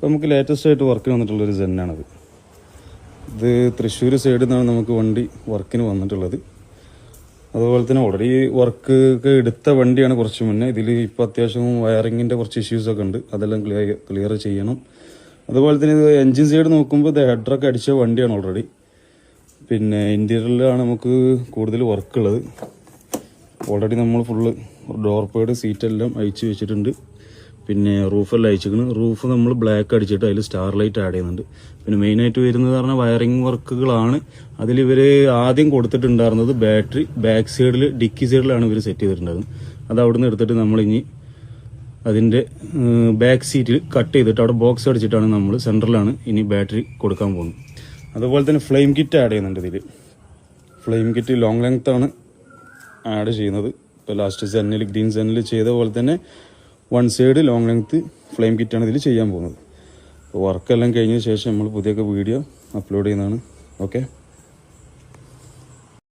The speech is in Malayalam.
അപ്പോൾ നമുക്ക് ലേറ്റസ്റ്റ് ആയിട്ട് വർക്കിന് വന്നിട്ടുള്ളൊരു സെന്നാണത്. ഇത് തൃശ്ശൂർ സൈഡിൽ നിന്നാണ് നമുക്ക് വണ്ടി വർക്കിന് വന്നിട്ടുള്ളത്. അതുപോലെ തന്നെ ഓൾറെഡി വർക്ക് എടുത്ത വണ്ടിയാണ് കുറച്ച് മുന്നേ. ഇതിൽ ഇപ്പോൾ അത്യാവശ്യം വയറിങ്ങിൻ്റെ കുറച്ച് ഇഷ്യൂസൊക്കെ ഉണ്ട്, അതെല്ലാം ക്ലിയർ ചെയ്യണം. അതുപോലെ തന്നെ ഇത് എൻജിൻ സൈഡ് നോക്കുമ്പോൾ ഇത് ഹെഡറൊക്കെ അടിച്ച വണ്ടിയാണ് ഓൾറെഡി. പിന്നെ ഇൻറ്റീരിയറിലാണ് നമുക്ക് കൂടുതൽ വർക്കുള്ളത്. ഓൾറെഡി നമ്മൾ ഫുള്ള് ഡോർ പേഡ് സീറ്റെല്ലാം അയച്ച് വെച്ചിട്ടുണ്ട്. പിന്നെ റൂഫെല്ലാം അയച്ചിരിക്കണം. റൂഫ് നമ്മൾ ബ്ലാക്ക് അടിച്ചിട്ട് അതിൽ സ്റ്റാർ ലൈറ്റ് ആഡ് ചെയ്യുന്നുണ്ട്. പിന്നെ മെയിനായിട്ട് വരുന്നത് പറഞ്ഞാൽ വയറിങ് വർക്കുകളാണ്. അതിൽ ഇവർ ആദ്യം കൊടുത്തിട്ടുണ്ടായിരുന്നത് ബാറ്ററി ബാക്ക് സൈഡിൽ ഡിക്കി സൈഡിലാണ് ഇവർ സെറ്റ് ചെയ്തിട്ടുണ്ടായിരുന്നത്. അത് അവിടെ നിന്ന് എടുത്തിട്ട് നമ്മളിനി അതിൻ്റെ ബാക്ക് സീറ്റിൽ കട്ട് ചെയ്തിട്ട് അവിടെ ബോക്സ് അടിച്ചിട്ടാണ് നമ്മൾ സെൻറ്ററിലാണ് ഇനി ബാറ്ററി കൊടുക്കാൻ പോകുന്നത്. അതുപോലെ തന്നെ ഫ്ലെയിം കിറ്റ് ആഡ് ചെയ്യുന്നുണ്ട് ഇതിൽ. ഫ്ലെയിം കിറ്റ് ലോങ് ലെങ്ത് ആണ് ആഡ് ചെയ്യുന്നത്. ഇപ്പോൾ ലാസ്റ്റ് സെന്നിൽ ഗ്രീൻ സെന്നിൽ ചെയ്ത പോലെ തന്നെ one side long length flame കിറ്റാണ് ഇതിൽ ചെയ്യാൻ പോകുന്നത്. വർക്കെല്ലാം കഴിഞ്ഞ ശേഷം നമ്മൾ പുതിയൊക്കെ വീഡിയോ അപ്ലോഡ് ചെയ്യുന്നതാണ്. ഓക്കെ.